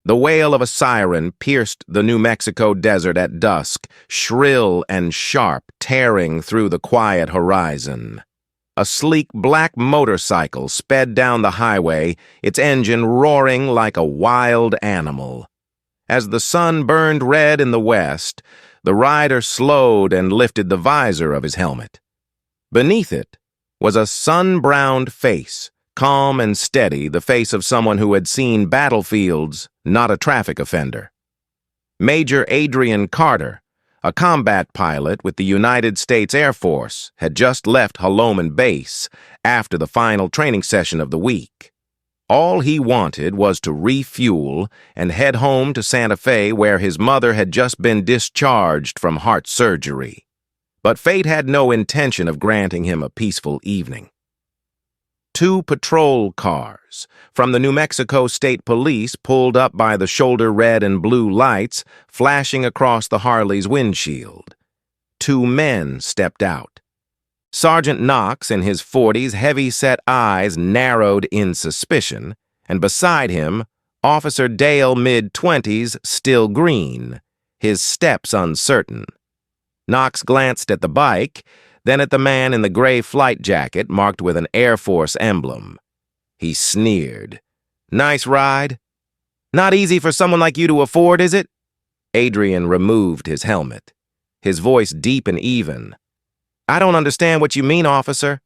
The wail of a siren pierced the New Mexico desert at dusk, shrill and sharp, tearing through the quiet horizon. A sleek black motorcycle sped down the highway, its engine roaring like a wild animal. As the sun burned red in the west, the rider slowed and lifted the visor of his helmet. Beneath it was a sun-browned face, calm and steady, the face of someone who had seen battlefields, not a traffic offender. Major Adrian Carter, a combat pilot with the United States Air Force, had just left Holoman Base after the final training session of the week. All he wanted was to refuel and head home to Santa Fe, where his mother had just been discharged from heart surgery. But fate had no intention of granting him a peaceful evening. 2 patrol cars from the New Mexico State Police pulled up by the shoulder red and blue lights flashing across the Harley's windshield. 2 men stepped out. Sergeant Knox, in his 40s, heavy-set eyes narrowed in suspicion, and beside him, Officer Dale, mid-20s, still green, his steps uncertain. Knox glanced at the bike, then at the man in the gray flight jacket marked with an Air Force emblem. He sneered. "Nice ride? Not easy for someone like you to afford, is it?" Adrian removed his helmet, his voice deep and even. "I don't understand what you mean, officer.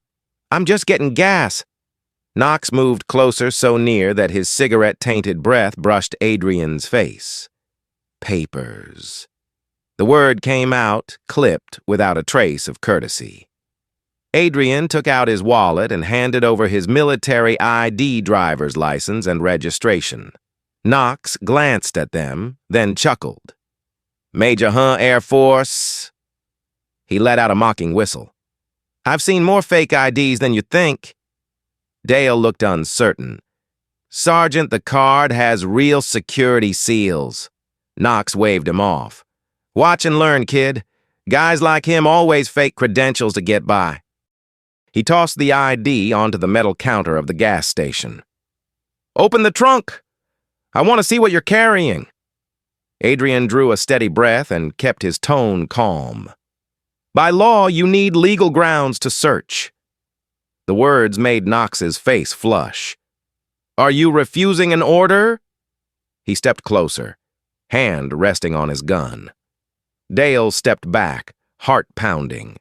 I'm just getting gas." Knox moved closer, so near that his cigarette-tainted breath brushed Adrian's face. "Papers." The word came out, clipped, without a trace of courtesy. Adrian took out his wallet and handed over his military ID driver's license and registration. Knox glanced at them, then chuckled. "Major Air Force." He let out a mocking whistle. "I've seen more fake IDs than you think." Dale looked uncertain. "Sergeant, the card has real security seals." Knox waved him off. "Watch and learn, kid. Guys like him always fake credentials to get by." He tossed the ID onto the metal counter of the gas station. "Open the trunk. I want to see what you're carrying." Adrian drew a steady breath and kept his tone calm. "By law, you need legal grounds to search." The words made Knox's face flush. "Are you refusing an order?" He stepped closer, hand resting on his gun. Dale stepped back, heart pounding.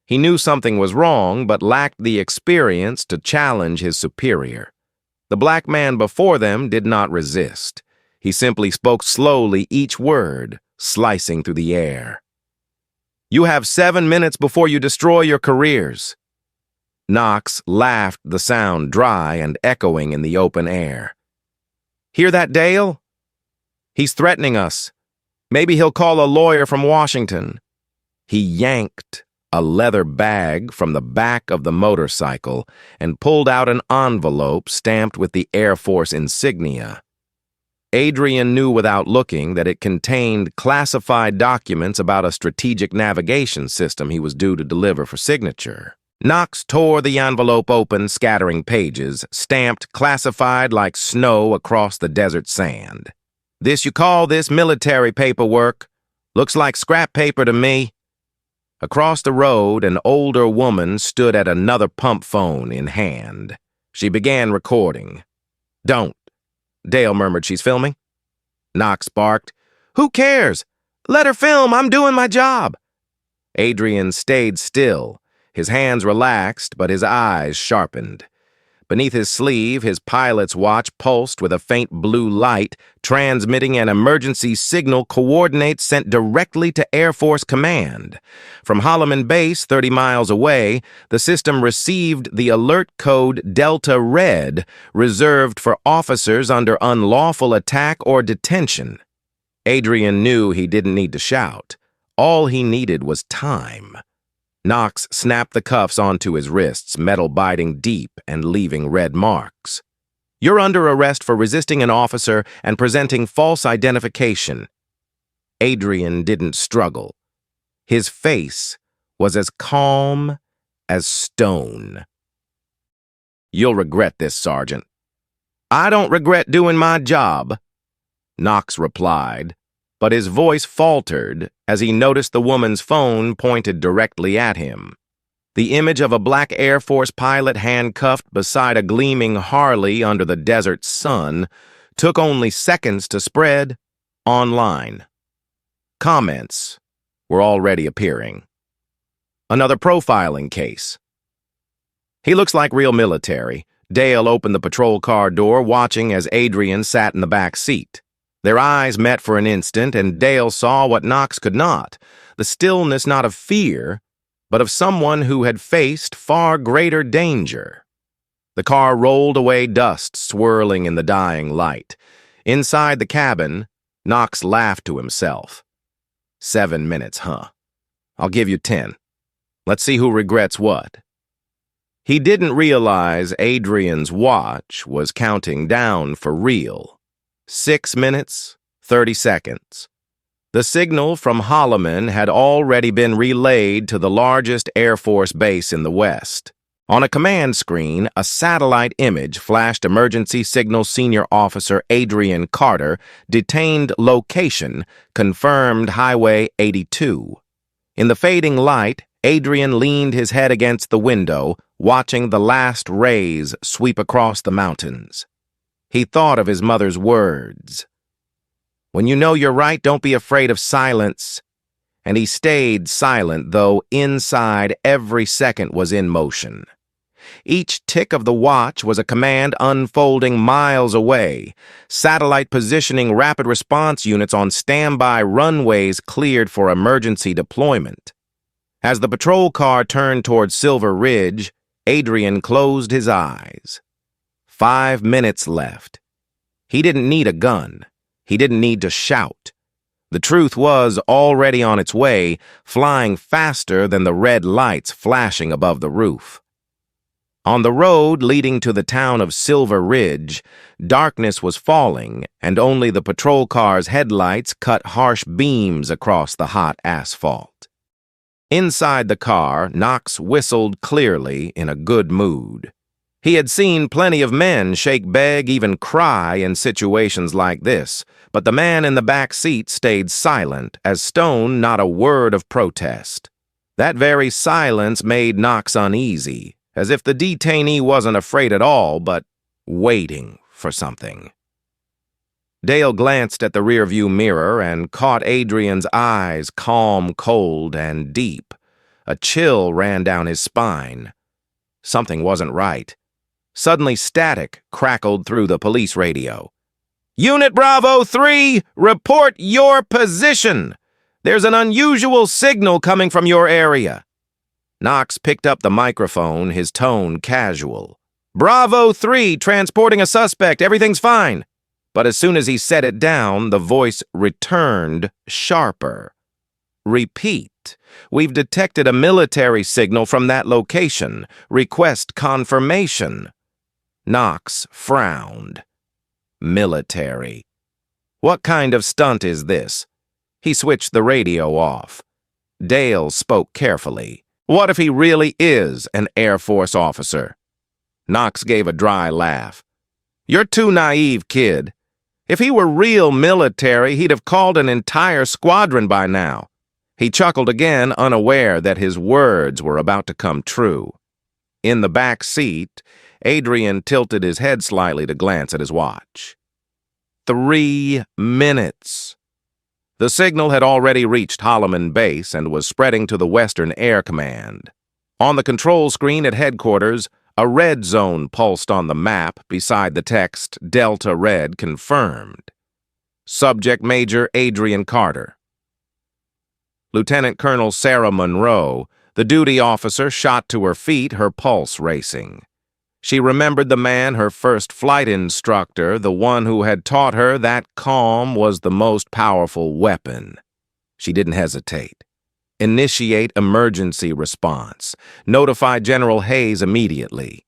He knew something was wrong, but lacked the experience to challenge his superior. The black man before them did not resist. He simply spoke slowly, each word slicing through the air. "You have 7 minutes before you destroy your careers." Knox laughed, the sound dry and echoing in the open air. "Hear that, Dale? He's threatening us. Maybe he'll call a lawyer from Washington." He yanked a leather bag from the back of the motorcycle and pulled out an envelope stamped with the Air Force insignia. Adrian knew without looking that it contained classified documents about a strategic navigation system he was due to deliver for signature. Knox tore the envelope open, scattering pages, stamped classified like snow across the desert sand. "This you call this military paperwork? Looks like scrap paper to me." Across the road, an older woman stood at another pump phone in hand. She began recording. "Don't." Dale murmured, "She's filming." Knox barked, "Who cares? Let her film. I'm doing my job." Adrian stayed still, his hands relaxed, but his eyes sharpened. Beneath his sleeve, his pilot's watch pulsed with a faint blue light, transmitting an emergency signal coordinates sent directly to Air Force Command. From Holoman Base, 30 miles away, the system received the alert code Delta Red, reserved for officers under unlawful attack or detention. Adrian knew he didn't need to shout. All he needed was time. Knox snapped the cuffs onto his wrists, metal biting deep and leaving red marks. "You're under arrest for resisting an officer and presenting false identification." Adrian didn't struggle. His face was as calm as stone. "You'll regret this, Sergeant." "I don't regret doing my job." Knox replied, but his voice faltered as he noticed the woman's phone pointed directly at him. The image of a black Air Force pilot handcuffed beside a gleaming Harley under the desert sun took only seconds to spread online. Comments were already appearing. Another profiling case. He looks like real military. Dale opened the patrol car door, watching as Adrian sat in the back seat. Their eyes met for an instant, and Dale saw what Knox could not, the stillness not of fear, but of someone who had faced far greater danger. The car rolled away, dust swirling in the dying light. Inside the cabin, Knox laughed to himself. 7 minutes, huh? I'll give you 10. Let's see who regrets what. He didn't realize Adrian's watch was counting down for real. 6 minutes, 30 seconds. The signal from Holloman had already been relayed to the largest Air Force base in the West. On a command screen, a satellite image flashed Emergency Signal Senior Officer Adrian Carter, detained location, confirmed Highway 82. In the fading light, Adrian leaned his head against the window, watching the last rays sweep across the mountains. He thought of his mother's words. When you know you're right, don't be afraid of silence. And he stayed silent, though inside every second was in motion. Each tick of the watch was a command unfolding miles away, satellite positioning rapid response units on standby runways cleared for emergency deployment. As the patrol car turned toward Silver Ridge, Adrian closed his eyes. 5 minutes left. He didn't need a gun. He didn't need to shout. The truth was already on its way, flying faster than the red lights flashing above the roof. On the road leading to the town of Silver Ridge, darkness was falling, and only the patrol car's headlights cut harsh beams across the hot asphalt. Inside the car, Knox whistled clearly, in a good mood. He had seen plenty of men shake, beg, even cry in situations like this, but the man in the back seat stayed silent as stone, not a word of protest. That very silence made Knox uneasy, as if the detainee wasn't afraid at all, but waiting for something. Dale glanced at the rearview mirror and caught Adrian's eyes, calm, cold, and deep. A chill ran down his spine. Something wasn't right. Suddenly, static crackled through the police radio. "Unit Bravo 3, report your position. There's an unusual signal coming from your area." Knox picked up the microphone, his tone casual. "Bravo 3, transporting a suspect. Everything's fine." But as soon as he set it down, the voice returned, sharper. "Repeat. We've detected a military signal from that location. Request confirmation." Knox frowned. Military. What kind of stunt is this? He switched the radio off. Dale spoke carefully. What if he really is an Air Force officer? Knox gave a dry laugh. "You're too naive, kid. If he were real military, he'd have called an entire squadron by now." He chuckled again, unaware that his words were about to come true. In the back seat, Adrian tilted his head slightly to glance at his watch. 3 minutes. The signal had already reached Holloman Base and was spreading to the Western Air Command. On the control screen at headquarters, a red zone pulsed on the map beside the text Delta Red confirmed. Subject Major Adrian Carter. Lieutenant Colonel Sarah Monroe, the duty officer, shot to her feet, her pulse racing. She remembered the man, her first flight instructor, the one who had taught her that calm was the most powerful weapon. She didn't hesitate. Initiate emergency response. Notify General Hayes immediately.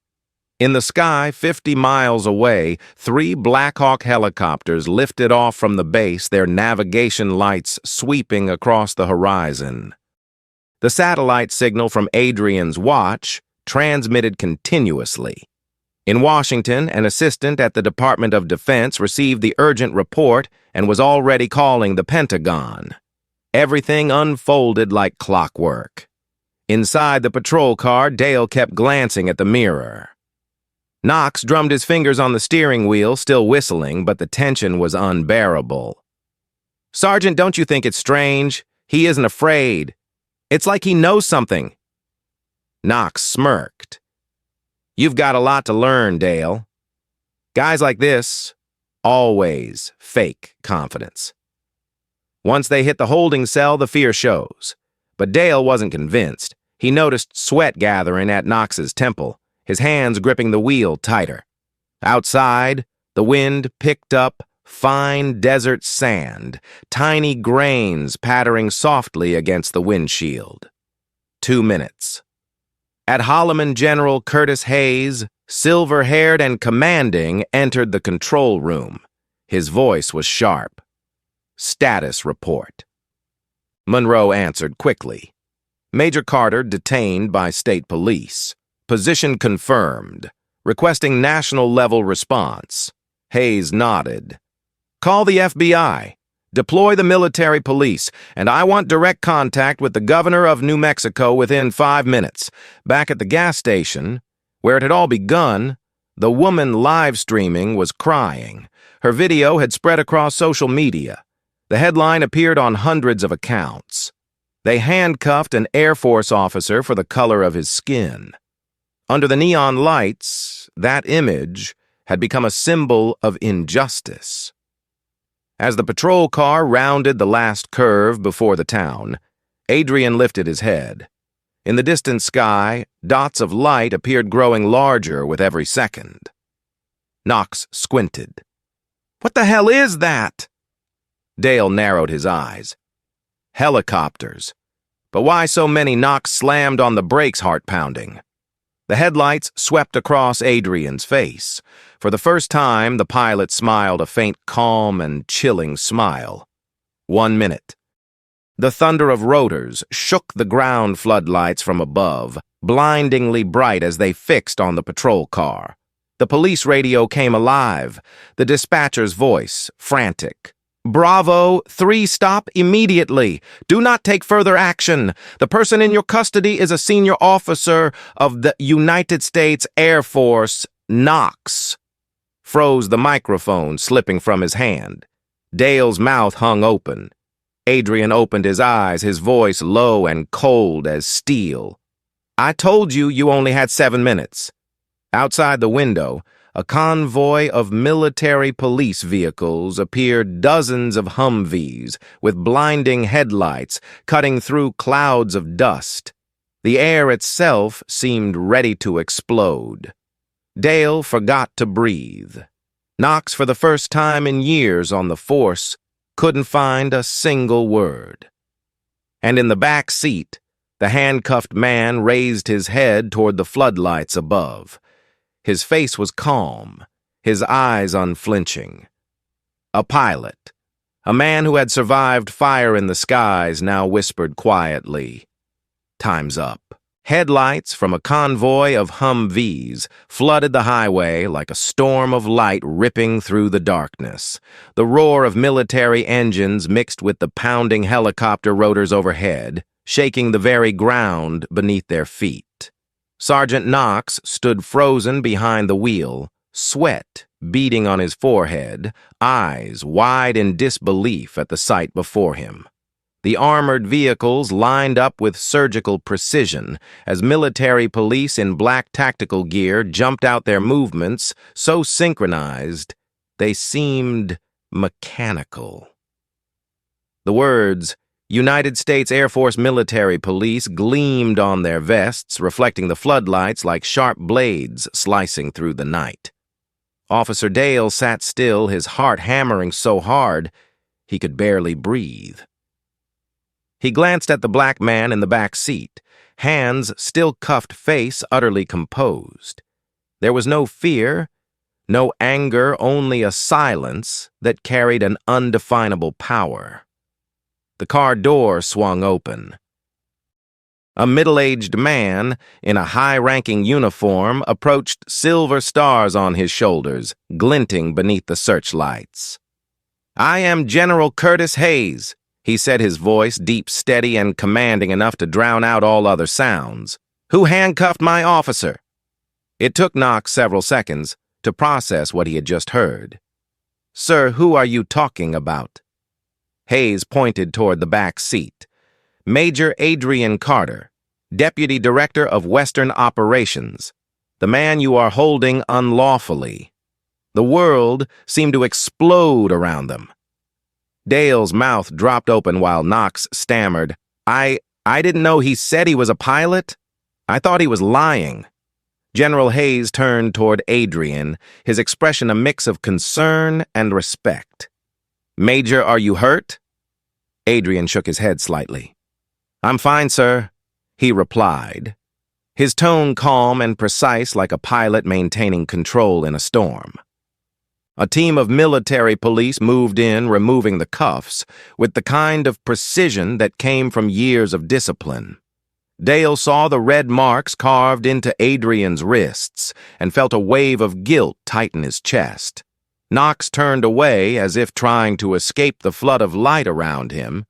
In the sky, 50 miles away, 3 Black Hawk helicopters lifted off from the base, their navigation lights sweeping across the horizon. The satellite signal from Adrian's watch transmitted continuously. In Washington, an assistant at the Department of Defense received the urgent report and was already calling the Pentagon. Everything unfolded like clockwork. Inside the patrol car, Dale kept glancing at the mirror. Knox drummed his fingers on the steering wheel, still whistling, but the tension was unbearable. "Sergeant, don't you think it's strange? He isn't afraid. It's like he knows something." Knox smirked. "You've got a lot to learn, Dale. Guys like this always fake confidence. Once they hit the holding cell, the fear shows." But Dale wasn't convinced. He noticed sweat gathering at Knox's temple, his hands gripping the wheel tighter. Outside, the wind picked up fine desert sand, tiny grains pattering softly against the windshield. 2 minutes. At Holloman, General Curtis Hayes, silver-haired and commanding, entered the control room. His voice was sharp. "Status report." Monroe answered quickly. "Major Carter detained by state police. Position confirmed. Requesting national-level response." Hayes nodded. "Call the FBI. Deploy the military police, and I want direct contact with the governor of New Mexico within 5 minutes." Back at the gas station, where it had all begun, the woman live streaming was crying. Her video had spread across social media. The headline appeared on hundreds of accounts. They handcuffed an Air Force officer for the color of his skin. Under the neon lights, that image had become a symbol of injustice. As the patrol car rounded the last curve before the town, Adrian lifted his head. In the distant sky, dots of light appeared growing larger with every second. Knox squinted. "What the hell is that?" Dale narrowed his eyes. "Helicopters. But why so many?" Knox slammed on the brakes, heart pounding. The headlights swept across Adrian's face. For the first time, the pilot smiled a faint, calm, and chilling smile. 1 minute. The thunder of rotors shook the ground floodlights from above, blindingly bright as they fixed on the patrol car. The police radio came alive, the dispatcher's voice frantic. "Bravo 3, stop immediately. Do not take further action. The person in your custody is a senior officer of the United States Air Force." Knox froze the microphone slipping from his hand. Dale's mouth hung open. Adrian opened his eyes, his voice low and cold as steel. "I told you you only had 7 minutes." Outside the window, a convoy of military police vehicles appeared, dozens of Humvees with blinding headlights cutting through clouds of dust. The air itself seemed ready to explode. Dale forgot to breathe. Knox, for the first time in years on the force, couldn't find a single word. And in the back seat, the handcuffed man raised his head toward the floodlights above. His face was calm, his eyes unflinching. A pilot, a man who had survived fire in the skies, now whispered quietly, "Time's up." Headlights from a convoy of Humvees flooded the highway like a storm of light ripping through the darkness. The roar of military engines mixed with the pounding helicopter rotors overhead, shaking the very ground beneath their feet. Sergeant Knox stood frozen behind the wheel, sweat beading on his forehead, eyes wide in disbelief at the sight before him. The armored vehicles lined up with surgical precision as military police in black tactical gear jumped out their movements, so synchronized they seemed mechanical. The words, "United States Air Force Military Police," gleamed on their vests, reflecting the floodlights like sharp blades slicing through the night. Officer Dale sat still, his heart hammering so hard he could barely breathe. He glanced at the black man in the back seat, hands still cuffed, face utterly composed. There was no fear, no anger, only a silence that carried an undefinable power. The car door swung open. A middle-aged man in a high-ranking uniform approached, silver stars on his shoulders, glinting beneath the searchlights. "I am General Curtis Hayes," he said, his voice deep, steady, and commanding enough to drown out all other sounds. "Who handcuffed my officer?" It took Knox several seconds to process what he had just heard. "Sir, who are you talking about?" Hayes pointed toward the back seat. "Major Adrian Carter, Deputy Director of Western Operations, the man you are holding unlawfully." The world seemed to explode around them. Dale's mouth dropped open while Knox stammered, I didn't know he said he was a pilot. I thought he was lying." General Hayes turned toward Adrian, his expression a mix of concern and respect. "Major, are you hurt?" Adrian shook his head slightly. "I'm fine, sir," he replied, his tone calm and precise like a pilot maintaining control in a storm. A team of military police moved in, removing the cuffs, with the kind of precision that came from years of discipline. Dale saw the red marks carved into Adrian's wrists and felt a wave of guilt tighten his chest. Knox turned away as if trying to escape the flood of light around him,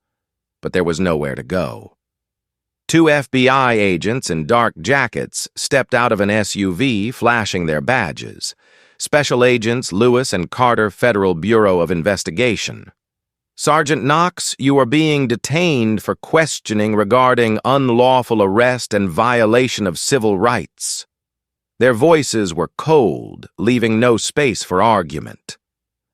but there was nowhere to go. Two FBI agents in dark jackets stepped out of an SUV, flashing their badges. Special Agents Lewis and Carter, Federal Bureau of Investigation. "Sergeant Knox, you are being detained for questioning regarding unlawful arrest and violation of civil rights." Their voices were cold, leaving no space for argument.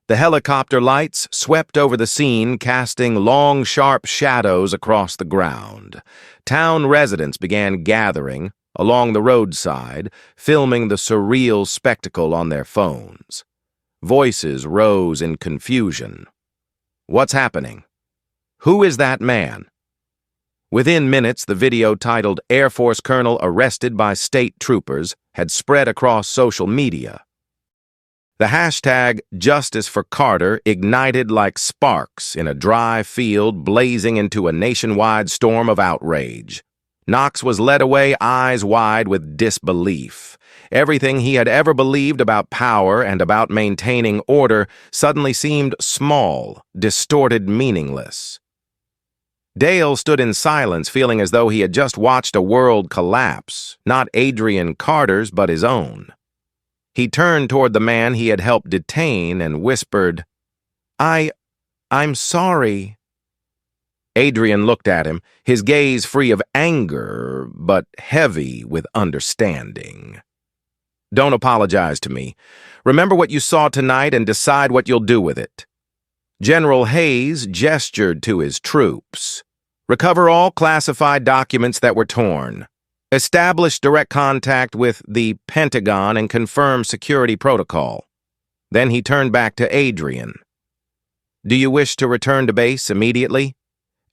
The helicopter lights swept over the scene, casting long, sharp shadows across the ground. Town residents began gathering along the roadside, filming the surreal spectacle on their phones. Voices rose in confusion. "What's happening? Who is that man?" Within minutes, the video titled "Air Force Colonel Arrested by State Troopers" had spread across social media. The hashtag Justice for Carter ignited like sparks in a dry field, blazing into a nationwide storm of outrage. Knox was led away eyes wide with disbelief. Everything he had ever believed about power and about maintaining order suddenly seemed small, distorted, meaningless. Dale stood in silence, feeling as though he had just watched a world collapse, not Adrian Carter's, but his own. He turned toward the man he had helped detain and whispered, I'm sorry." Adrian looked at him, his gaze free of anger, but heavy with understanding. "Don't apologize to me. Remember what you saw tonight and decide what you'll do with it." General Hayes gestured to his troops. "Recover all classified documents that were torn. Establish direct contact with the Pentagon and confirm security protocol." Then he turned back to Adrian. "Do you wish to return to base immediately?"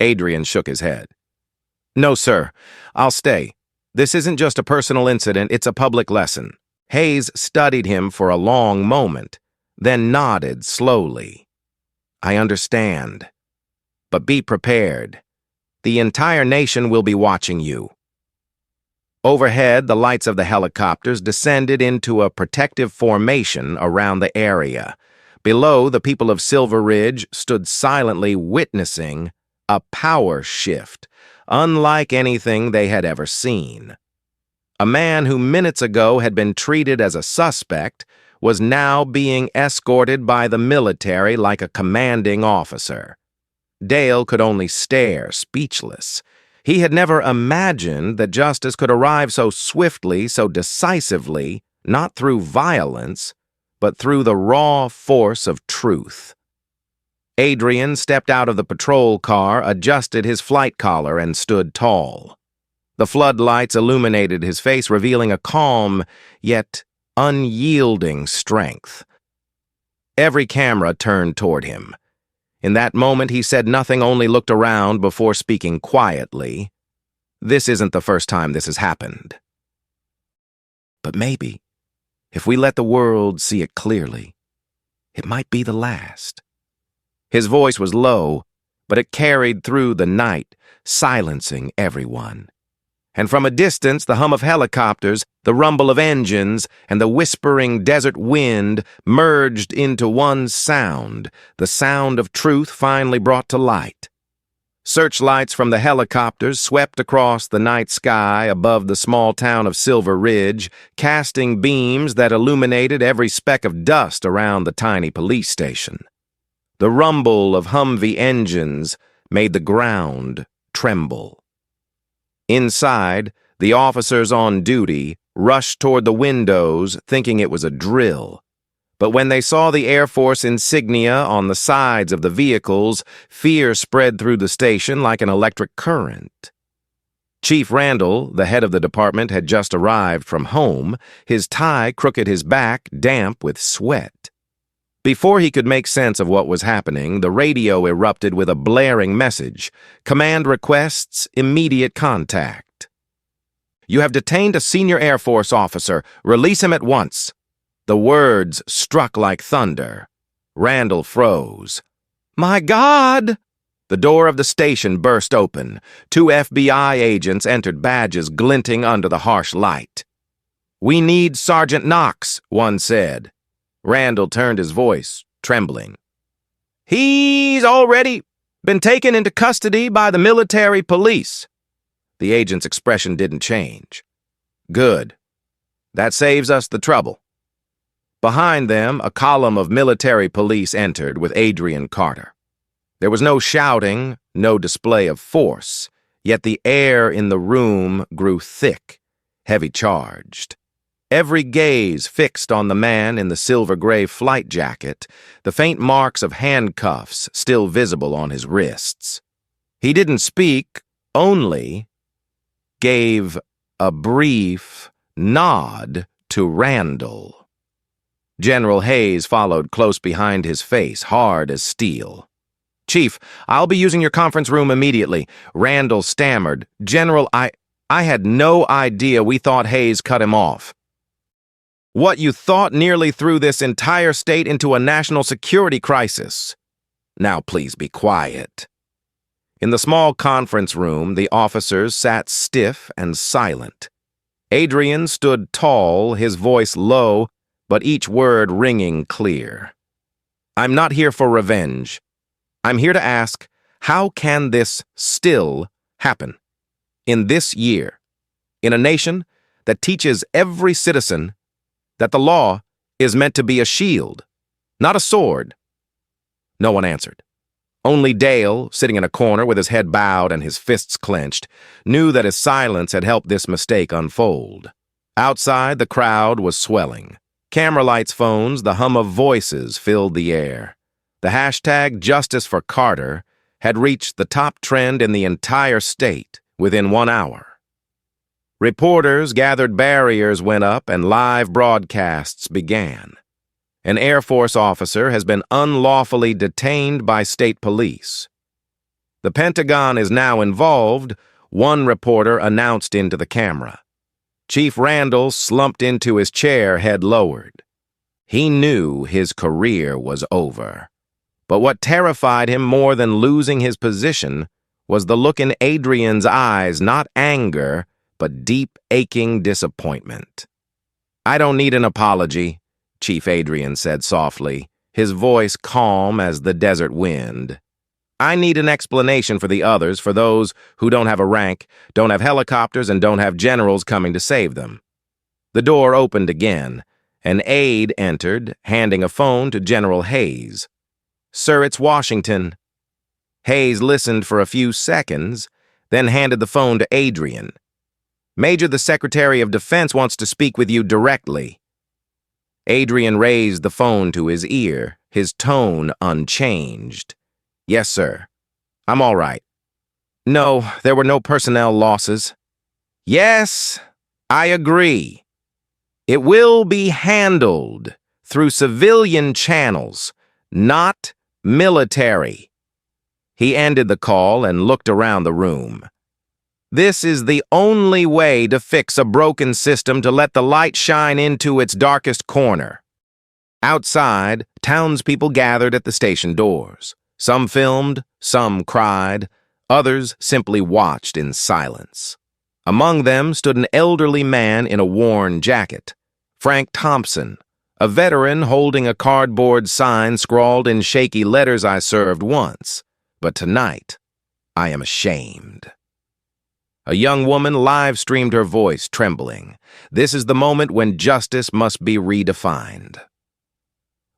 Adrian shook his head. "No, sir. I'll stay. This isn't just a personal incident, it's a public lesson." Hayes studied him for a long moment, then nodded slowly. "I understand. But be prepared. The entire nation will be watching you." Overhead, the lights of the helicopters descended into a protective formation around the area. Below, the people of Silver Ridge stood silently witnessing a power shift, unlike anything they had ever seen. A man who minutes ago had been treated as a suspect was now being escorted by the military like a commanding officer. Dale could only stare, speechless. He had never imagined that justice could arrive so swiftly, so decisively, not through violence, but through the raw force of truth. Adrian stepped out of the patrol car, adjusted his flight collar, and stood tall. The floodlights illuminated his face, revealing a calm, yet unyielding strength. Every camera turned toward him. In that moment, he said nothing, only looked around before speaking quietly. "This isn't the first time this has happened. But maybe, if we let the world see it clearly, it might be the last." His voice was low, but it carried through the night, silencing everyone. and from a distance the hum of helicopters, the rumble of engines, and the whispering desert wind merged into one sound, the sound of truth finally brought to light. Searchlights from the helicopters swept across the night sky above the small town of Silver Ridge, casting beams that illuminated every speck of dust around the tiny police station. The rumble of Humvee engines made the ground tremble. Inside, the officers on duty rushed toward the windows, thinking it was a drill. But when they saw the Air Force insignia on the sides of the vehicles, fear spread through the station like an electric current. Chief Randall, the head of the department, had just arrived from home, his tie crooked at his back, damp with sweat. Before he could make sense of what was happening, the radio erupted with a blaring message. Command requests immediate contact. "You have detained a senior Air Force officer. Release him at once." The words struck like thunder. Randall froze. "My God!" The door of the station burst open. 2 FBI agents entered, badges glinting under the harsh light. "We need Sergeant Knox," one said. Randall turned his voice, trembling. "He's already been taken into custody by the military police." The agent's expression didn't change. "Good. That saves us the trouble." Behind them, a column of military police entered with Adrian Carter. There was no shouting, no display of force, yet the air in the room grew thick, heavy-charged. Every gaze fixed on the man in the silver-gray flight jacket, the faint marks of handcuffs still visible on his wrists. He didn't speak, only gave a brief nod to Randall. General Hayes followed close behind his face, hard as steel. "Chief, I'll be using your conference room immediately." Randall stammered. "General, I had no idea. We thought Hayes cut him off." "What you thought nearly threw this entire state into a national security crisis." "Now please be quiet." In the small conference room, the officers sat stiff and silent. Adrian stood tall, his voice low, but each word ringing clear. "I'm not here for revenge. I'm here to ask, how can this still happen? In this year, in a nation that teaches every citizen that the law is meant to be a shield, not a sword?" No one answered. Only Dale, sitting in a corner with his head bowed and his fists clenched, knew that his silence had helped this mistake unfold. Outside, the crowd was swelling. Camera lights, phones, the hum of voices filled the air. The hashtag Justice for Carter had reached the top trend in the entire state within 1 hour. Reporters gathered, barriers went up, and live broadcasts began. An Air Force officer has been unlawfully detained by state police. The Pentagon is now involved, one reporter announced into the camera. Chief Randall slumped into his chair, head lowered. He knew his career was over. But what terrified him more than losing his position was the look in Adrian's eyes, not anger, but deep, aching disappointment. "I don't need an apology," Chief Adrian said softly, his voice calm as the desert wind. "I need an explanation for the others, for those who don't have a rank, don't have helicopters, and don't have generals coming to save them." The door opened again. An aide entered, handing a phone to General Hayes. "Sir, it's Washington." Hayes listened for a few seconds, then handed the phone to Adrian. "Major, the Secretary of Defense wants to speak with you directly." Adrian raised the phone to his ear, his tone unchanged. "Yes, sir. I'm all right." "No, there were no personnel losses." "Yes, I agree. It will be handled through civilian channels, not military." He ended the call and looked around the room. "This is the only way to fix a broken system, to let the light shine into its darkest corner." Outside, townspeople gathered at the station doors. Some filmed, some cried, others simply watched in silence. Among them stood an elderly man in a worn jacket, Frank Thompson, a veteran holding a cardboard sign scrawled in shaky letters. "I served once, but tonight I am ashamed." A young woman live-streamed her voice, trembling. "This is the moment when justice must be redefined."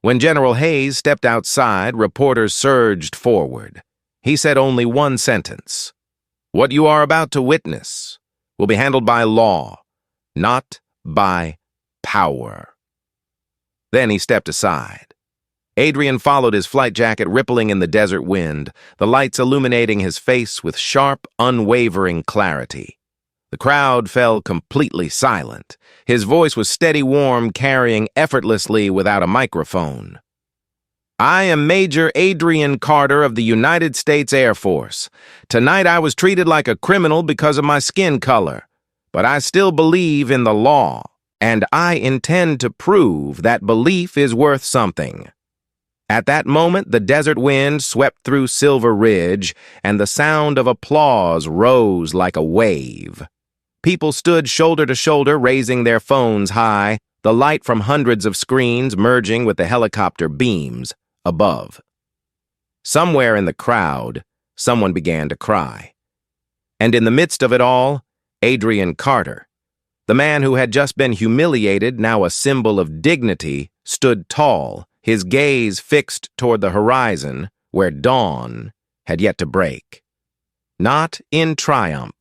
When General Hayes stepped outside, reporters surged forward. He said only one sentence: "What you are about to witness will be handled by law, not by power." Then he stepped aside. Adrian followed his flight jacket rippling in the desert wind, the lights illuminating his face with sharp, unwavering clarity. The crowd fell completely silent. His voice was steady, warm, carrying effortlessly without a microphone. "I am Major Adrian Carter of the United States Air Force. Tonight I was treated like a criminal because of my skin color, but I still believe in the law, and I intend to prove that belief is worth something." At that moment, the desert wind swept through Silver Ridge, and the sound of applause rose like a wave. People stood shoulder to shoulder, raising their phones high, the light from hundreds of screens merging with the helicopter beams above. Somewhere in the crowd, someone began to cry. And in the midst of it all, Adrian Carter, the man who had just been humiliated, now a symbol of dignity, stood tall, his gaze fixed toward the horizon where dawn had yet to break. Not in triumph,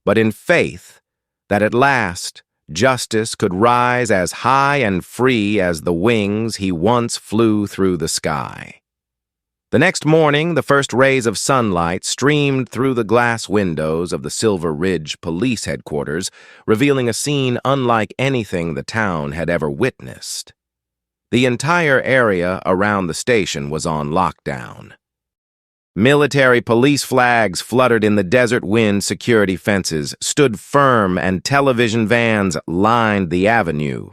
but in faith that at last justice could rise as high and free as the wings he once flew through the sky. The next morning, the first rays of sunlight streamed through the glass windows of the Silver Ridge Police Headquarters, revealing a scene unlike anything the town had ever witnessed. The entire area around the station was on lockdown. Military police flags fluttered in the desert wind, security fences stood firm, and television vans lined the avenue.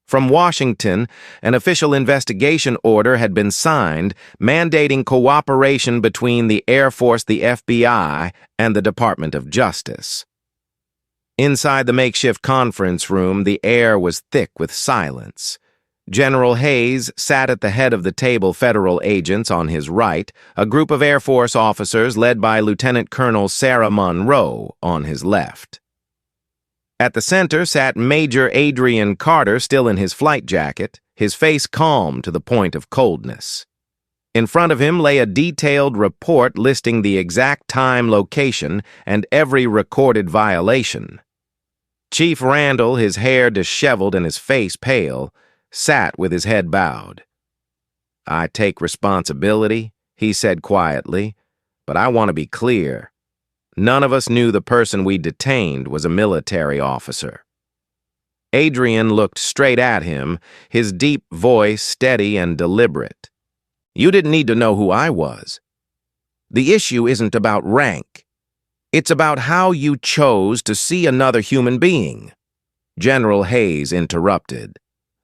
From Washington, an official investigation order had been signed mandating cooperation between the Air Force, the FBI, and the Department of Justice. Inside the makeshift conference room, the air was thick with silence. General Hayes sat at the head of the table, federal agents on his right, a group of Air Force officers led by Lieutenant Colonel Sarah Monroe on his left. At the center sat Major Adrian Carter, still in his flight jacket, his face calm to the point of coldness. In front of him lay a detailed report listing the exact time, location, and every recorded violation. Chief Randall, his hair disheveled and his face pale, sat with his head bowed. "I take responsibility," he said quietly, "but I want to be clear. None of us knew the person we detained was a military officer." Adrian looked straight at him, his deep voice steady and deliberate. "You didn't need to know who I was. The issue isn't about rank. It's about how you chose to see another human being." General Hayes interrupted.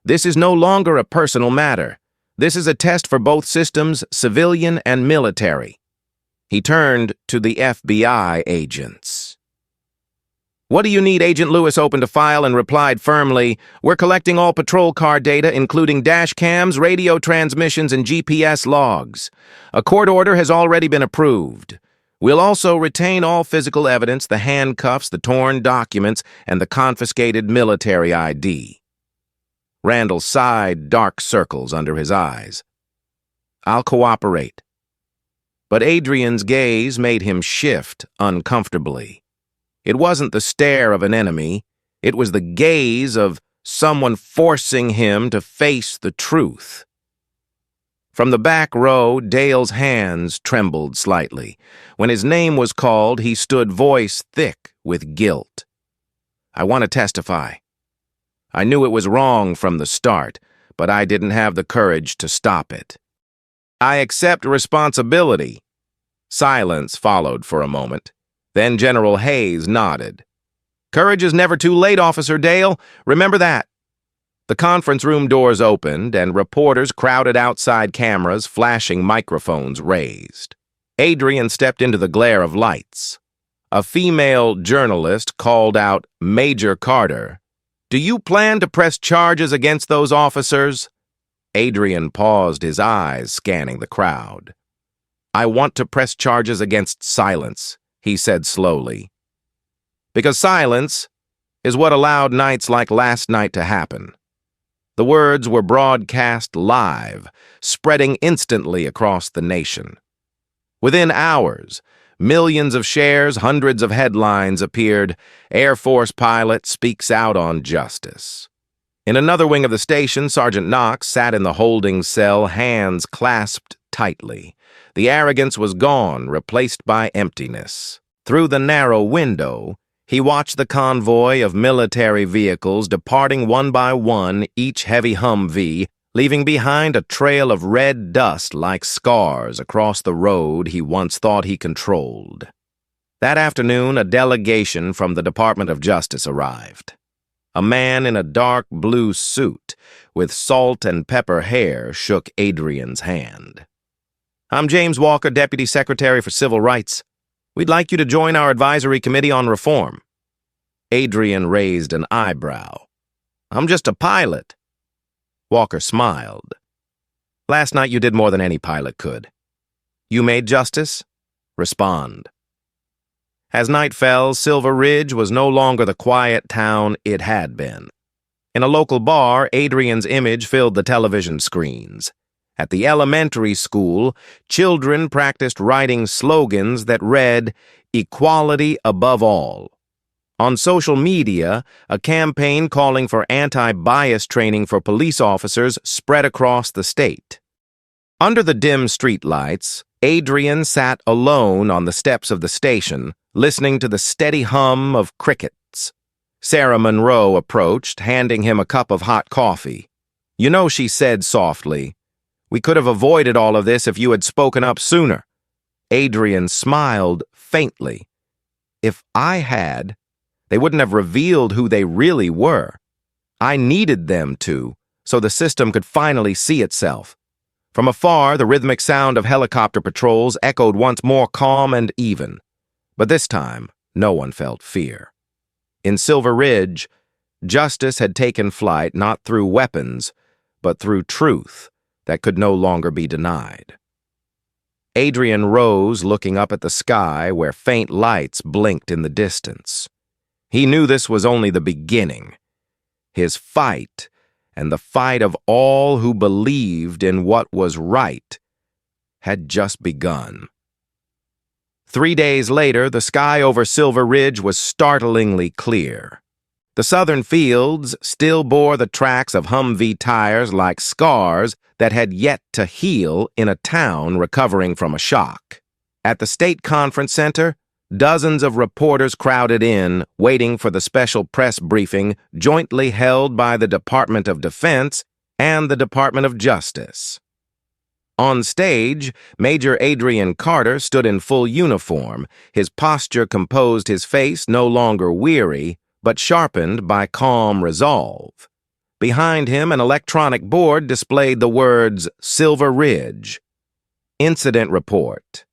"This is no longer a personal matter. This is a test for both systems, civilian and military." He turned to the FBI agents. "What do you need?" Agent Lewis opened a file and replied firmly, "We're collecting all patrol car data, including dash cams, radio transmissions, and GPS logs. A court order has already been approved. We'll also retain all physical evidence, the handcuffs, the torn documents, and the confiscated military ID. Randall sighed, dark circles under his eyes. "I'll cooperate." But Adrian's gaze made him shift uncomfortably. It wasn't the stare of an enemy. It was the gaze of someone forcing him to face the truth. From the back row, Dale's hands trembled slightly. When his name was called, he stood, voice thick with guilt. "I want to testify. I knew it was wrong from the start, but I didn't have the courage to stop it. I accept responsibility." Silence followed for a moment. Then General Hayes nodded. "Courage is never too late, Officer Dale. Remember that." The conference room doors opened, and reporters crowded outside, cameras flashing, microphones raised. Adrian stepped into the glare of lights. A female journalist called out Major Carter. "Do you plan to press charges against those officers?" Adrian paused, his eyes scanning the crowd. "I want to press charges against silence," he said slowly. "Because silence is what allowed nights like last night to happen." The words were broadcast live, spreading instantly across the nation. Within hours, millions of shares, hundreds of headlines appeared. "Air Force pilot speaks out on justice." In another wing of the station, Sergeant Knox sat in the holding cell, hands clasped tightly. The arrogance was gone, replaced by emptiness. Through the narrow window, he watched the convoy of military vehicles departing one by one, each heavy Humvee, leaving behind a trail of red dust like scars across the road he once thought he controlled. That afternoon, a delegation from the Department of Justice arrived. A man in a dark blue suit with salt and pepper hair shook Adrian's hand. "I'm James Walker, Deputy Secretary for Civil Rights. We'd like you to join our advisory committee on reform." Adrian raised an eyebrow. "I'm just a pilot." Walker smiled. "Last night you did more than any pilot could. You made justice? Respond." As night fell, Silver Ridge was no longer the quiet town it had been. In a local bar, Adrian's image filled the television screens. At the elementary school, children practiced writing slogans that read, "Equality above all." On social media, a campaign calling for anti-bias training for police officers spread across the state. Under the dim streetlights, Adrian sat alone on the steps of the station, listening to the steady hum of crickets. Sarah Monroe approached, handing him a cup of hot coffee. "You know," she said softly, "we could have avoided all of this if you had spoken up sooner." Adrian smiled faintly. "If I had, they wouldn't have revealed who they really were. I needed them to, so the system could finally see itself." From afar, the rhythmic sound of helicopter patrols echoed once more, calm and even. But this time, no one felt fear. In Silver Ridge, justice had taken flight not through weapons, but through truth that could no longer be denied. Adrian rose, looking up at the sky where faint lights blinked in the distance. He knew this was only the beginning. His fight, and the fight of all who believed in what was right, had just begun. 3 days later, the sky over Silver Ridge was startlingly clear. The southern fields still bore the tracks of Humvee tires like scars that had yet to heal in a town recovering from a shock. At the State Conference Center, dozens of reporters crowded in, waiting for the special press briefing jointly held by the Department of Defense and the Department of Justice. On stage, Major Adrian Carter stood in full uniform, his posture composed, his face no longer weary, but sharpened by calm resolve. Behind him, an electronic board displayed the words Silver Ridge. Incident Report.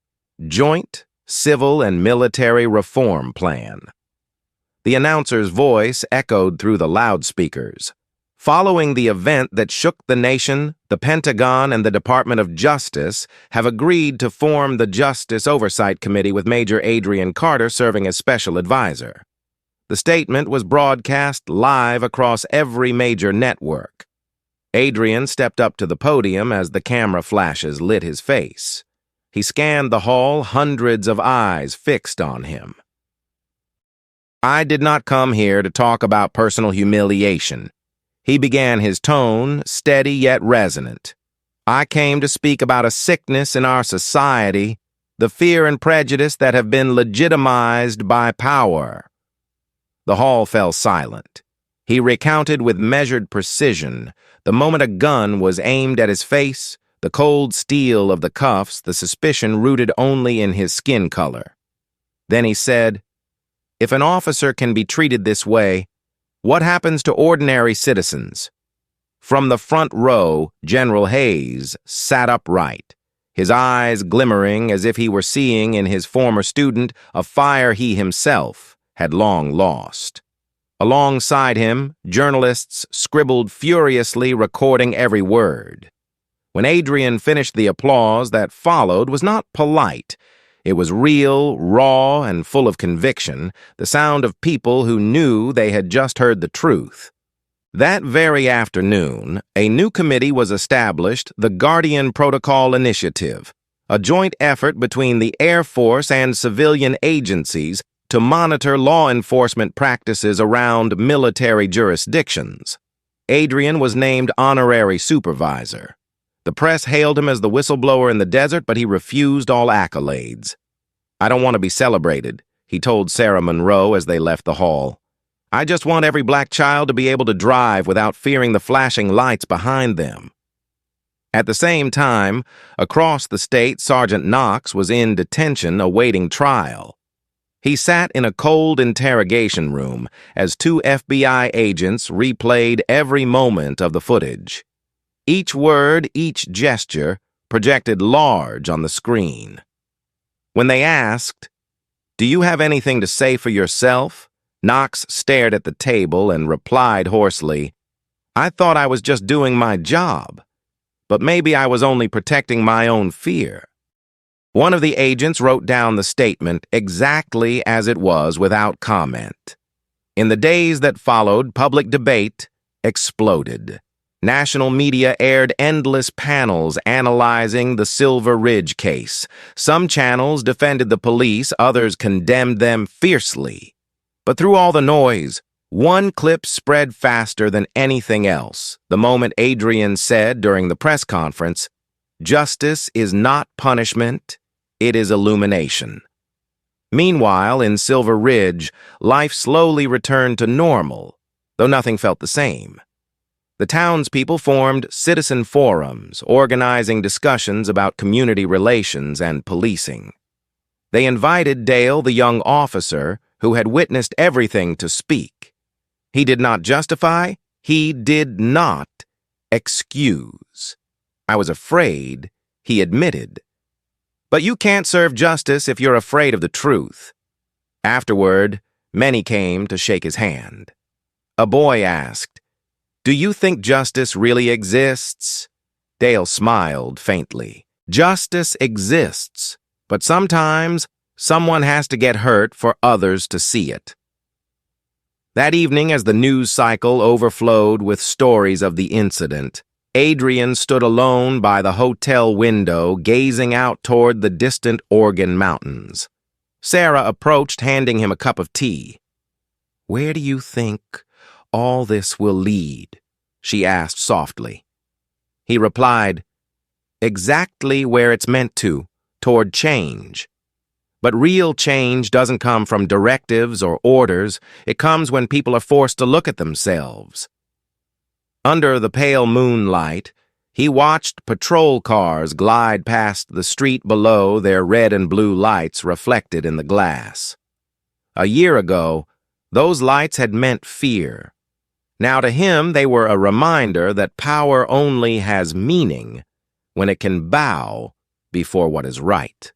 Joint Civil and Military Reform Plan. The announcer's voice echoed through the loudspeakers. Following the event that shook the nation, the Pentagon and the Department of Justice have agreed to form the Justice Oversight Committee with Major Adrian Carter serving as special advisor. The statement was broadcast live across every major network. Adrian stepped up to the podium as the camera flashes lit his face. He scanned the hall, hundreds of eyes fixed on him. "I did not come here to talk about personal humiliation." He began, his tone steady yet resonant. "I came to speak about a sickness in our society, the fear and prejudice that have been legitimized by power." The hall fell silent. He recounted with measured precision the moment a gun was aimed at his face, the cold steel of the cuffs, the suspicion rooted only in his skin color. Then he said, "If an officer can be treated this way, what happens to ordinary citizens?" From the front row, General Hayes sat upright. his eyes glimmering as if he were seeing in his former student a fire he himself had long lost. Alongside him, journalists scribbled furiously, recording every word. When Adrian finished, the applause that followed was not polite. It was real, raw, and full of conviction, the sound of people who knew they had just heard the truth. That very afternoon, a new committee was established, the Guardian Protocol Initiative, a joint effort between the Air Force and civilian agencies to monitor law enforcement practices around military jurisdictions. Adrian was named honorary supervisor. The press hailed him as the whistleblower in the desert, but he refused all accolades. "I don't want to be celebrated," he told Sarah Monroe as they left the hall. "I just want every black child to be able to drive without fearing the flashing lights behind them." At the same time, across the state, Sergeant Knox was in detention awaiting trial. He sat in a cold interrogation room as two FBI agents replayed every moment of the footage. Each word, each gesture, projected large on the screen. When they asked, "Do you have anything to say for yourself?" Knox stared at the table and replied hoarsely, "I thought I was just doing my job, but maybe I was only protecting my own fear." One of the agents wrote down the statement exactly as it was without comment. In the days that followed, public debate exploded. National media aired endless panels analyzing the Silver Ridge case. Some channels defended the police, others condemned them fiercely. But through all the noise, one clip spread faster than anything else. The moment Adrian said during the press conference, "Justice is not punishment, it is illumination." Meanwhile, in Silver Ridge, life slowly returned to normal, though nothing felt the same. The townspeople formed citizen forums, organizing discussions about community relations and policing. They invited Dale, the young officer, who had witnessed everything, to speak. He did not justify, he did not excuse. "I was afraid," he admitted. "But you can't serve justice if you're afraid of the truth." Afterward, many came to shake his hand. A boy asked, "Do you think justice really exists?" Dale smiled faintly. "Justice exists, but sometimes someone has to get hurt for others to see it." That evening, as the news cycle overflowed with stories of the incident, Adrian stood alone by the hotel window, gazing out toward the distant Oregon mountains. Sarah approached, handing him a cup of tea. "Where do you think all this will lead?" she asked softly. He replied, "Exactly where it's meant to, toward change. But real change doesn't come from directives or orders. It comes when people are forced to look at themselves." Under the pale moonlight, he watched patrol cars glide past the street below, their red and blue lights reflected in the glass. A year ago, those lights had meant fear. Now to him, they were a reminder that power only has meaning when it can bow before what is right.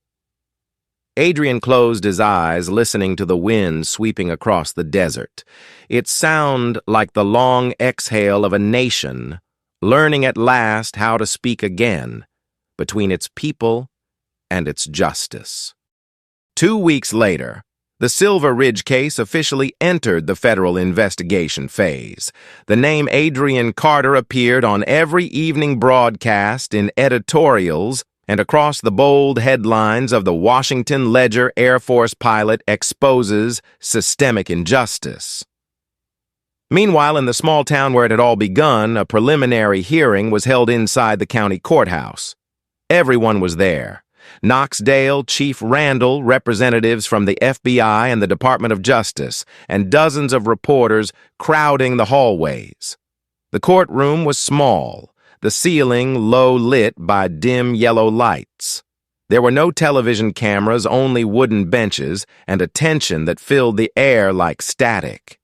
Adrian closed his eyes, listening to the wind sweeping across the desert. It sounded like the long exhale of a nation learning at last how to speak again between its people and its justice. 2 weeks later, the Silver Ridge case officially entered the federal investigation phase. The name Adrian Carter appeared on every evening broadcast, in editorials, and across the bold headlines of the Washington Ledger. Air Force pilot exposes systemic injustice. Meanwhile, in the small town where it had all begun, a preliminary hearing was held inside the county courthouse. Everyone was there. Knoxdale, Chief Randall, representatives from the FBI and the Department of Justice, and dozens of reporters crowding the hallways. The courtroom was small, the ceiling low lit by dim yellow lights. There were no television cameras, only wooden benches, and a tension that filled the air like static.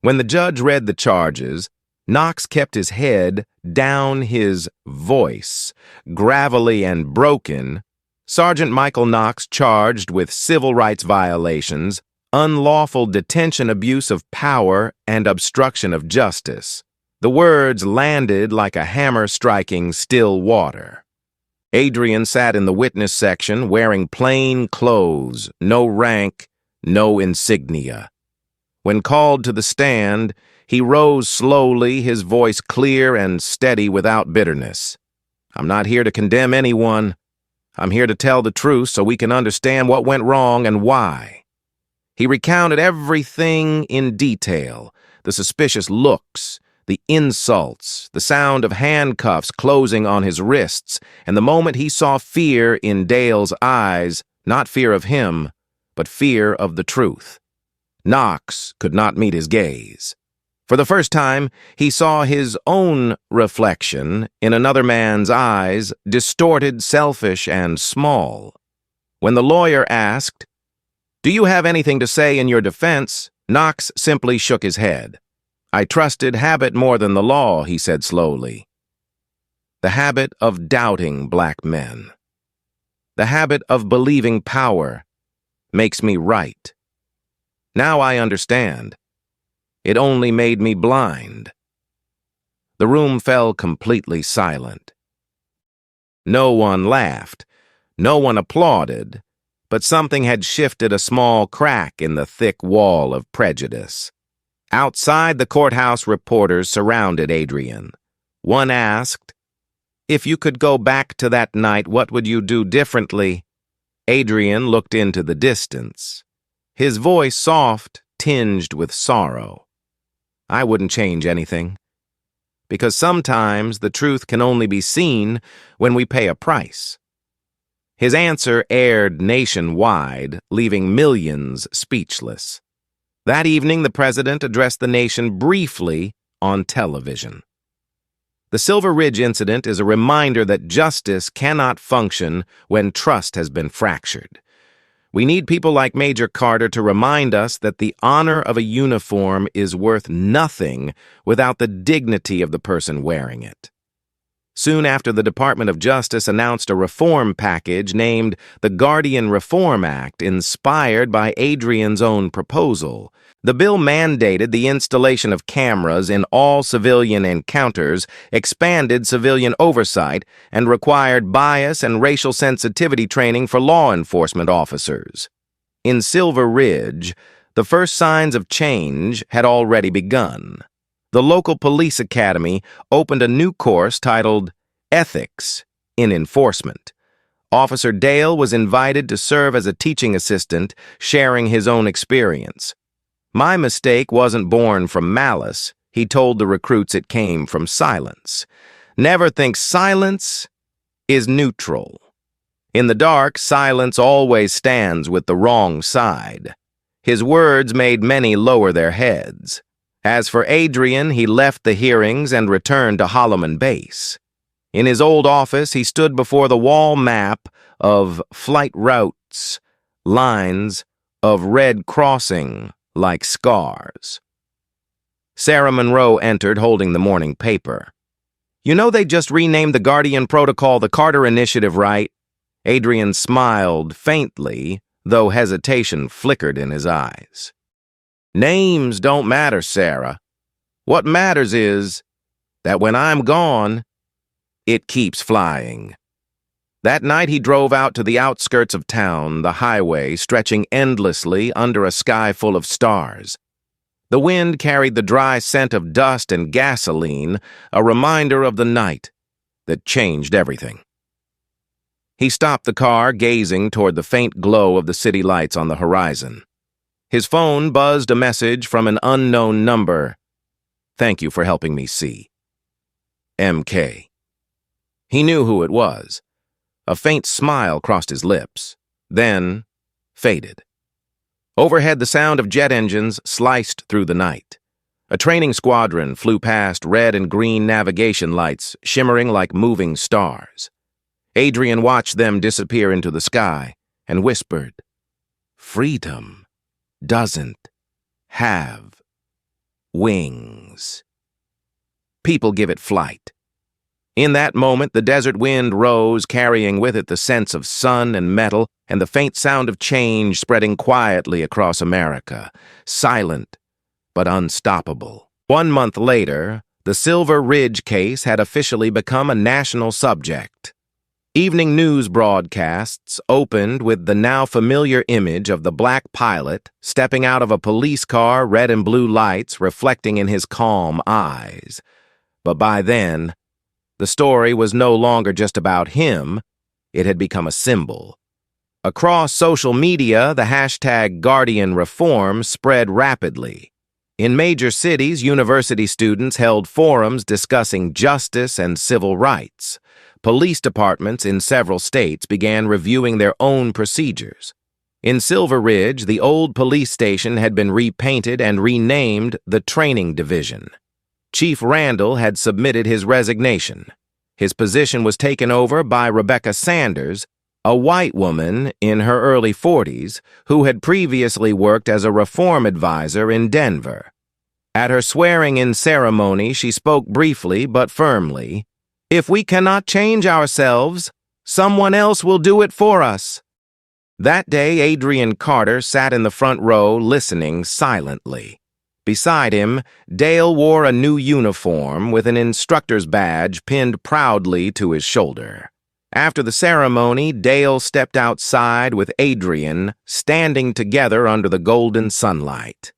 When the judge read the charges, Knox kept his head down, his voice gravelly and broken. Sergeant Michael Knox charged with civil rights violations, unlawful detention, abuse of power, and obstruction of justice. The words landed like a hammer striking still water. Adrian sat in the witness section wearing plain clothes, no rank, no insignia. When called to the stand, he rose slowly, his voice clear and steady without bitterness. "I'm not here to condemn anyone. I'm here to tell the truth so we can understand what went wrong and why." He recounted everything in detail: the suspicious looks, the insults, the sound of handcuffs closing on his wrists, and the moment he saw fear in Dale's eyes, not fear of him, but fear of the truth. Knox could not meet his gaze. For the first time, he saw his own reflection in another man's eyes, distorted, selfish, and small. When the lawyer asked, "Do you have anything to say in your defense?" Knox simply shook his head. "I trusted habit more than the law," he said slowly. "The habit of doubting black men. The habit of believing power makes me right. Now I understand. It only made me blind." The room fell completely silent. No one laughed. No one applauded. But something had shifted, a small crack in the thick wall of prejudice. Outside the courthouse, reporters surrounded Adrian. One asked, "If you could go back to that night, what would you do differently?" Adrian looked into the distance, his voice soft, tinged with sorrow. "I wouldn't change anything. Because sometimes the truth can only be seen when we pay a price." His answer aired nationwide, leaving millions speechless. That evening, the president addressed the nation briefly on television. The Silver Ridge incident is a reminder that justice cannot function when trust has been fractured. We need people like Major Carter to remind us that the honor of a uniform is worth nothing without the dignity of the person wearing it. Soon after, the Department of Justice announced a reform package named the Guardian Reform Act, inspired by Adrian's own proposal. The bill mandated the installation of cameras in all civilian encounters, expanded civilian oversight, and required bias and racial sensitivity training for law enforcement officers. In Silver Ridge, the first signs of change had already begun. The local police academy opened a new course titled Ethics in Enforcement. Officer Dale was invited to serve as a teaching assistant, sharing his own experience. "My mistake wasn't born from malice," he told the recruits. "It came from silence. Never think silence is neutral. In the dark, silence always stands with the wrong side." His words made many lower their heads. As for Adrian, he left the hearings and returned to Holloman Base. In his old office, he stood before the wall map of flight routes, lines of red crossing like scars. Sarah Monroe entered, holding the morning paper. "You know they just renamed the Guardian Protocol the Carter Initiative, right?" Adrian smiled faintly, though hesitation flickered in his eyes. "Names don't matter, Sarah. What matters is that when I'm gone, it keeps flying." That night he drove out to the outskirts of town, the highway stretching endlessly under a sky full of stars. The wind carried the dry scent of dust and gasoline, a reminder of the night that changed everything. He stopped the car, gazing toward the faint glow of the city lights on the horizon. His phone buzzed a message from an unknown number. "Thank you for helping me see. M.K." He knew who it was. A faint smile crossed his lips, then faded. Overhead, the sound of jet engines sliced through the night. A training squadron flew past, red and green navigation lights shimmering like moving stars. Adrian watched them disappear into the sky and whispered, "Freedom doesn't have wings." people give it flight. In that moment, the desert wind rose, carrying with it the sense of sun and metal and the faint sound of change spreading quietly across America, silent but unstoppable. 1 month later, the Silver Ridge case had officially become a national subject. Evening news broadcasts opened with the now familiar image of the black pilot stepping out of a police car, red and blue lights reflecting in his calm eyes. But by then, the story was no longer just about him, it had become a symbol. Across social media, the hashtag #GuardianReform spread rapidly. In major cities, university students held forums discussing justice and civil rights. Police departments in several states began reviewing their own procedures. In Silver Ridge, the old police station had been repainted and renamed the Training Division. Chief Randall had submitted his resignation. His position was taken over by Rebecca Sanders, a white woman in her early 40s who had previously worked as a reform advisor in Denver. At her swearing-in ceremony, she spoke briefly but firmly. "If we cannot change ourselves, someone else will do it for us." That day, Adrian Carter sat in the front row listening silently. Beside him, Dale wore a new uniform with an instructor's badge pinned proudly to his shoulder. After the ceremony, Dale stepped outside with Adrian, standing together under the golden sunlight.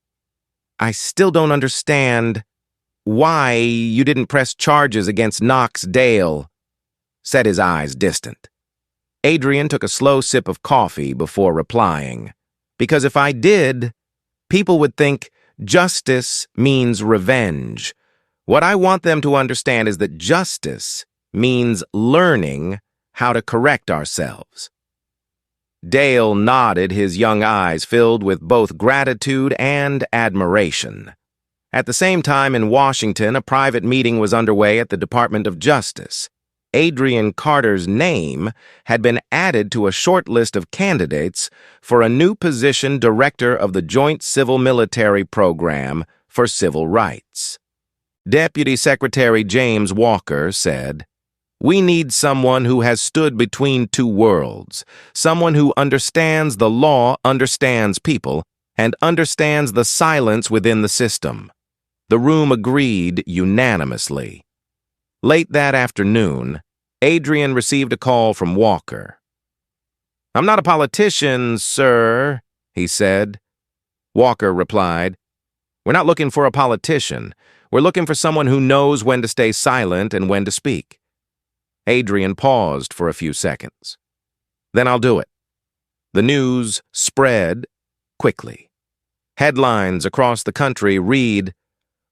"I still don't understand why you didn't press charges against Knox Dale," said, his eyes distant. Adrian took a slow sip of coffee before replying. "Because if I did, people would think justice means revenge. What I want them to understand is that justice means learning how to correct ourselves." Dale nodded, his young eyes filled with both gratitude and admiration. At the same time in Washington, a private meeting was underway at the Department of Justice. Adrian Carter's name had been added to a short list of candidates for a new position, Director of the Joint Civil-Military Program for Civil Rights. Deputy Secretary James Walker said, "We need someone who has stood between two worlds, someone who understands the law, understands people, and understands the silence within the system." The room agreed unanimously. Late that afternoon, Adrian received a call from Walker. "I'm not a politician, sir," he said. Walker replied, "We're not looking for a politician. We're looking for someone who knows when to stay silent and when to speak." Adrian paused for a few seconds. "Then I'll do it." The news spread quickly. Headlines across the country read,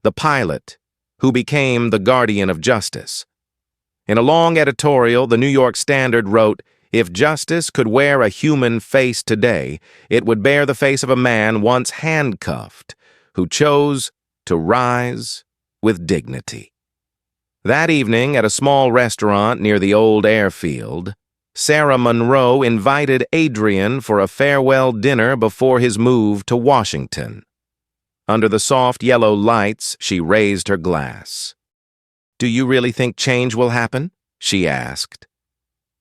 "The pilot who became the guardian of justice." In a long editorial, the New York Standard wrote, "If justice could wear a human face today, it would bear the face of a man once handcuffed, who chose to rise with dignity." That evening, at a small restaurant near the old airfield, Sarah Monroe invited Adrian for a farewell dinner before his move to Washington. Under the soft yellow lights, she raised her glass. "Do you really think change will happen?" she asked.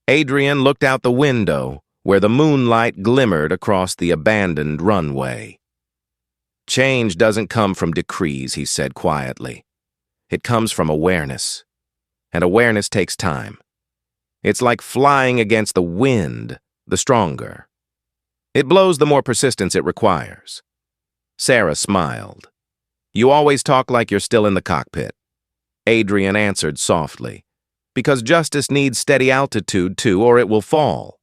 Adrian looked out the window, where the moonlight glimmered across the abandoned runway. "Change doesn't come from decrees," he said quietly. "It comes from awareness, and awareness takes time. It's like flying against the wind, the stronger. It blows the more persistence it requires." Sarah smiled. "You always talk like you're still in the cockpit." Adrian answered softly, "Because justice needs steady altitude too, or it will fall."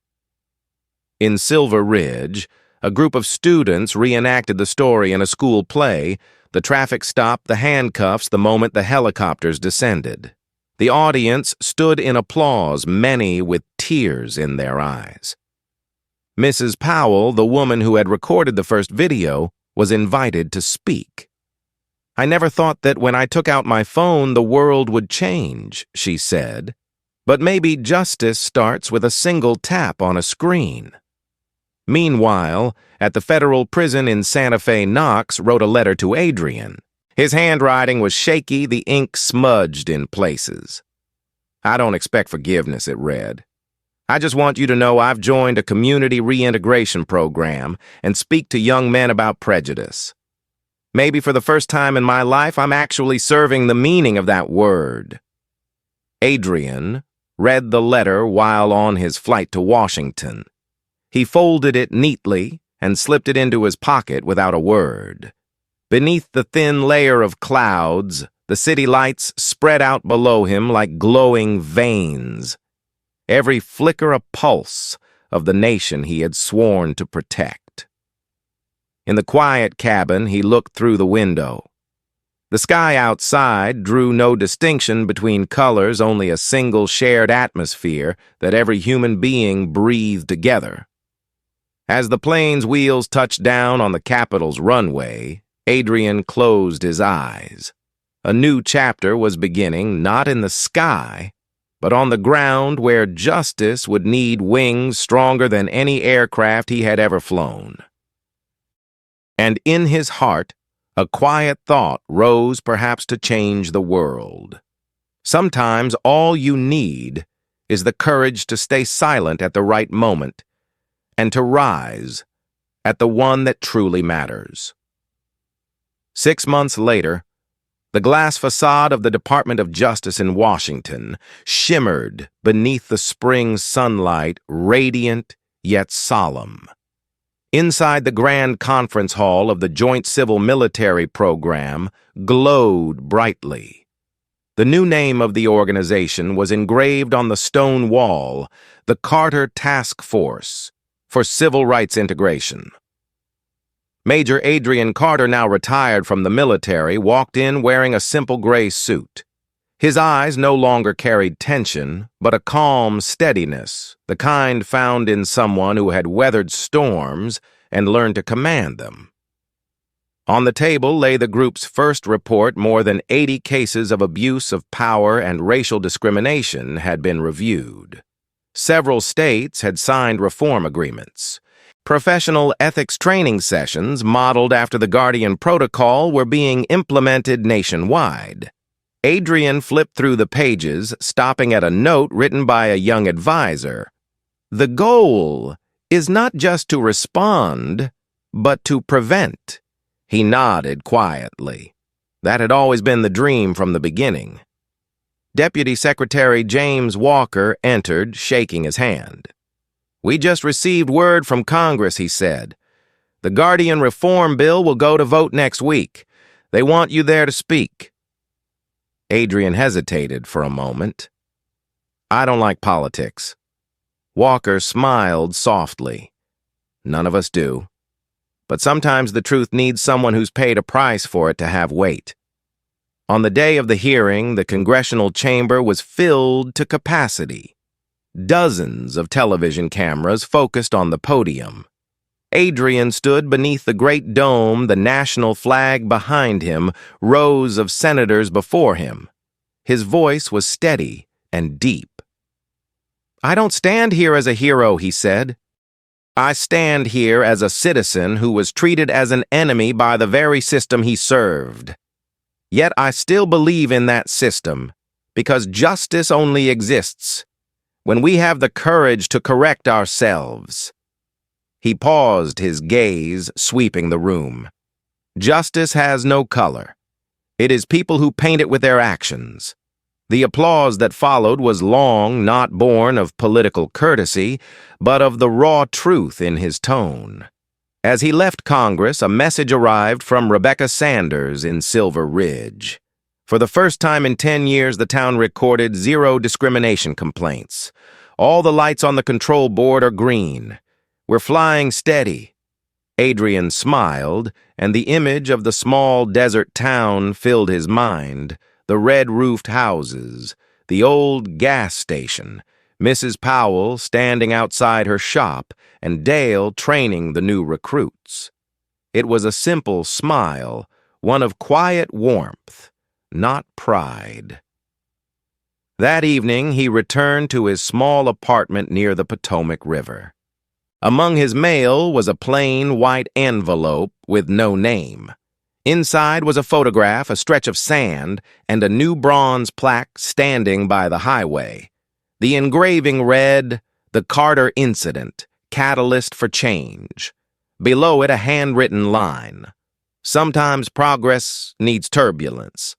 In Silver Ridge, a group of students reenacted the story in a school play. The traffic stopped, the handcuffs, the moment the helicopters descended. The audience stood in applause, many with tears in their eyes. Mrs. Powell, the woman who had recorded the first video, was invited to speak. "I never thought that when I took out my phone the world would change," she said. "But maybe justice starts with a single tap on a screen." Meanwhile, at the federal prison in Santa Fe, Knox wrote a letter to Adrian. His handwriting was shaky, the ink smudged in places. "I don't expect forgiveness," it read. "I just want you to know I've joined a community reintegration program and speak to young men about prejudice. Maybe for the first time in my life, I'm actually serving the meaning of that word." Adrian read the letter while on his flight to Washington. He folded it neatly and slipped it into his pocket without a word. Beneath the thin layer of clouds, the city lights spread out below him like glowing veins, every flicker a pulse of the nation he had sworn to protect. In the quiet cabin, he looked through the window. The sky outside drew no distinction between colors, only a single shared atmosphere that every human being breathed together. As the plane's wheels touched down on the Capitol's runway, Adrian closed his eyes. A new chapter was beginning, not in the sky, but on the ground where justice would need wings stronger than any aircraft he had ever flown. And in his heart, a quiet thought rose perhaps to change the world. Sometimes all you need is the courage to stay silent at the right moment and to rise at the one that truly matters. 6 months later, the glass facade of the Department of Justice in Washington shimmered beneath the spring sunlight, radiant yet solemn. Inside the grand conference hall of the Joint Civil-Military Program glowed brightly. The new name of the organization was engraved on the stone wall, the Carter Task Force for Civil Rights Integration. Major Adrian Carter, now retired from the military, walked in wearing a simple gray suit. His eyes no longer carried tension, but a calm steadiness, the kind found in someone who had weathered storms and learned to command them. On the table lay the group's first report. More than 80 cases of abuse of power and racial discrimination had been reviewed. Several states had signed reform agreements. Professional ethics training sessions modeled after the Guardian Protocol were being implemented nationwide. Adrian flipped through the pages, stopping at a note written by a young advisor. "The goal is not just to respond, but to prevent." He nodded quietly. That had always been the dream from the beginning. Deputy Secretary James Walker entered, shaking his hand. "We just received word from Congress," he said. "The Guardian Reform Bill will go to vote next week. They want you there to speak." Adrian hesitated for a moment. "I don't like politics." Walker smiled softly. "None of us do. But sometimes the truth needs someone who's paid a price for it to have weight." On the day of the hearing, the congressional chamber was filled to capacity. Dozens of television cameras focused on the podium. Adrian stood beneath the great dome, the national flag behind him, rows of senators before him. His voice was steady and deep. "I don't stand here as a hero," he said. "I stand here as a citizen who was treated as an enemy by the very system he served. Yet I still believe in that system, because justice only exists when we have the courage to correct ourselves." He paused, his gaze sweeping the room. Justice has no color. It is people who paint it with their actions. The applause that followed was long, not born of political courtesy, but of the raw truth in his tone. As he left Congress, a message arrived from Rebecca Sanders in Silver Ridge. For the first time in 10 years, the town recorded 0 discrimination complaints. "All the lights on the control board are green. We're flying steady." Adrian smiled, and the image of the small desert town filled his mind. The red-roofed houses, the old gas station, Mrs. Powell standing outside her shop, and Dale training the new recruits. It was a simple smile, one of quiet warmth, not pride. That evening, he returned to his small apartment near the Potomac River. Among his mail was a plain white envelope with no name. Inside was a photograph, a stretch of sand, and a new bronze plaque standing by the highway. The engraving read, "The Carter Incident, Catalyst for Change." Below it, a handwritten line. "Sometimes progress needs turbulence."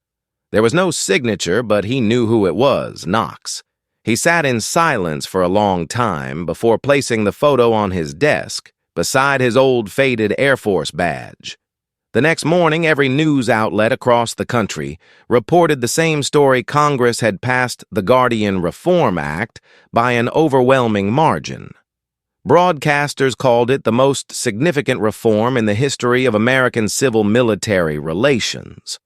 There was no signature, but he knew who it was, Knox. He sat in silence for a long time before placing the photo on his desk, beside his old faded Air Force badge. The next morning, every news outlet across the country reported the same story: Congress had passed the Guardian Reform Act by an overwhelming margin. Broadcasters called it the most significant reform in the history of American civil-military relations.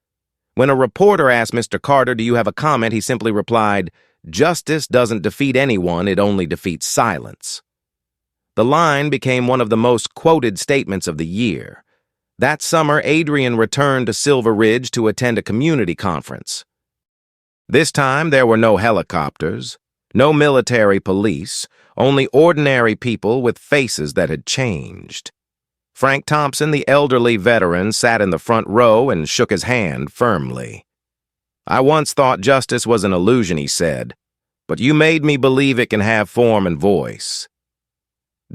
When a reporter asked Mr. Carter, "Do you have a comment?" he simply replied, "Justice doesn't defeat anyone, it only defeats silence." The line became one of the most quoted statements of the year. That summer, Adrian returned to Silver Ridge to attend a community conference. This time, there were no helicopters, no military police, only ordinary people with faces that had changed. Frank Thompson, the elderly veteran, sat in the front row and shook his hand firmly. "I once thought justice was an illusion," he said, "but you made me believe it can have form and voice."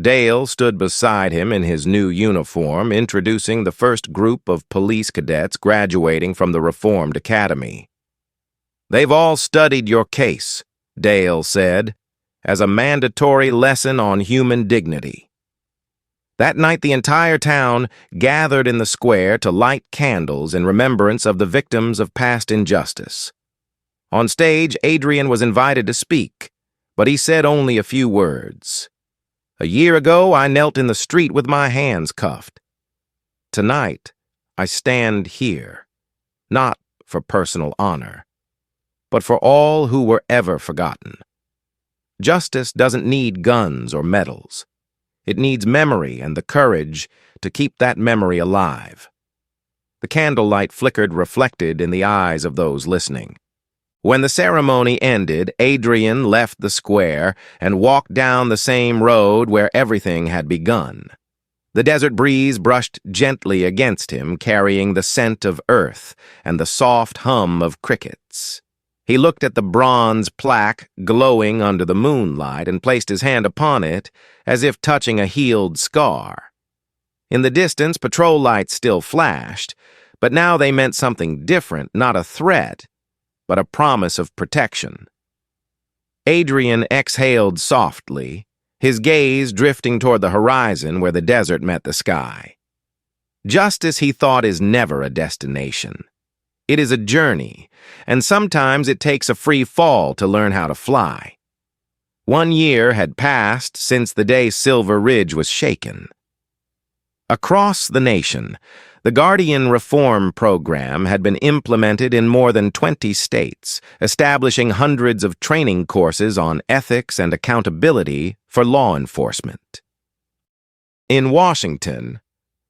Dale stood beside him in his new uniform, introducing the first group of police cadets graduating from the Reformed Academy. "They've all studied your case," Dale said, "as a mandatory lesson on human dignity." That night, the entire town gathered in the square to light candles in remembrance of the victims of past injustice. On stage, Adrian was invited to speak, but he said only a few words. "A year ago, I knelt in the street with my hands cuffed. Tonight, I stand here, not for personal honor, but for all who were ever forgotten. Justice doesn't need guns or medals. It needs memory and the courage to keep that memory alive." The candlelight flickered, reflected in the eyes of those listening. When the ceremony ended, Adrian left the square and walked down the same road where everything had begun. The desert breeze brushed gently against him, carrying the scent of earth and the soft hum of crickets. He looked at the bronze plaque glowing under the moonlight and placed his hand upon it as if touching a healed scar. In the distance, patrol lights still flashed, but now they meant something different, not a threat, but a promise of protection. Adrian exhaled softly, his gaze drifting toward the horizon where the desert met the sky. Justice, he thought, is never a destination. It is a journey, and sometimes it takes a free fall to learn how to fly. 1 year had passed since the day Silver Ridge was shaken. Across the nation, the Guardian Reform Program had been implemented in more than 20 states, establishing hundreds of training courses on ethics and accountability for law enforcement. In Washington,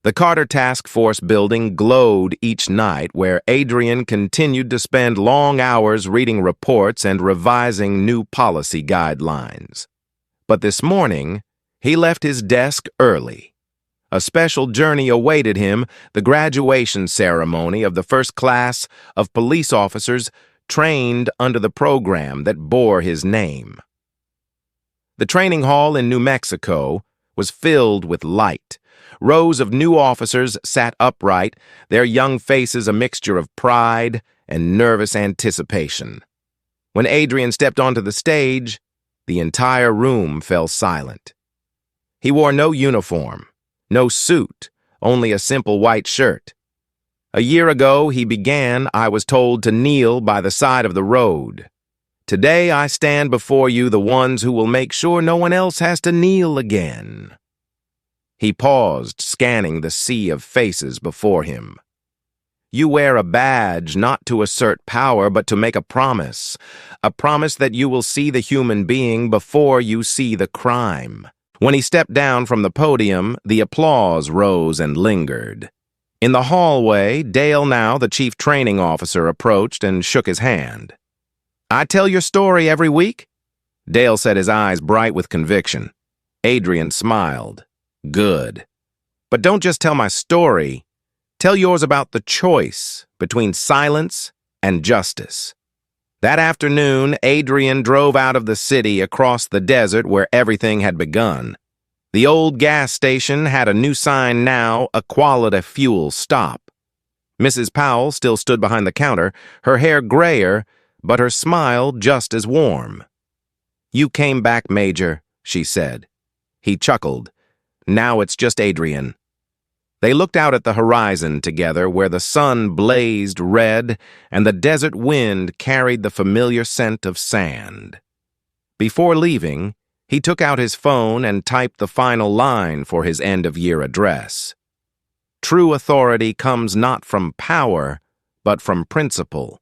the Carter Task Force building glowed each night, where Adrian continued to spend long hours reading reports and revising new policy guidelines. But this morning, he left his desk early. A special journey awaited him, the graduation ceremony of the first class of police officers trained under the program that bore his name. The training hall in New Mexico was filled with light. Rows of new officers sat upright, their young faces a mixture of pride and nervous anticipation. When Adrian stepped onto the stage, the entire room fell silent. He wore no uniform, no suit, only a simple white shirt. A year ago, he began, I was told, to kneel by the side of the road. Today, I stand before you, the ones who will make sure no one else has to kneel again. He paused, scanning the sea of faces before him. You wear a badge not to assert power, but to make a promise that you will see the human being before you see the crime. When he stepped down from the podium, the applause rose and lingered. In the hallway, Dale, now the chief training officer, approached and shook his hand. I tell your story every week? Dale said, his eyes bright with conviction. Adrian smiled. Good. But don't just tell my story. Tell yours about the choice between silence and justice. That afternoon, Adrian drove out of the city across the desert where everything had begun. The old gas station had a new sign now, a quality fuel stop. Mrs. Powell still stood behind the counter, her hair grayer, but her smile just as warm. "You came back, Major," she said. He chuckled. "Now it's just Adrian." They looked out at the horizon together where the sun blazed red and the desert wind carried the familiar scent of sand. Before leaving, he took out his phone and typed the final line for his end-of-year address. True authority comes not from power, but from principle.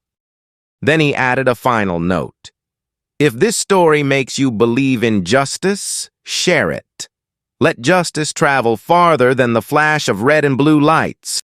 Then he added a final note. If this story makes you believe in justice, share it. Let justice travel farther than the flash of red and blue lights.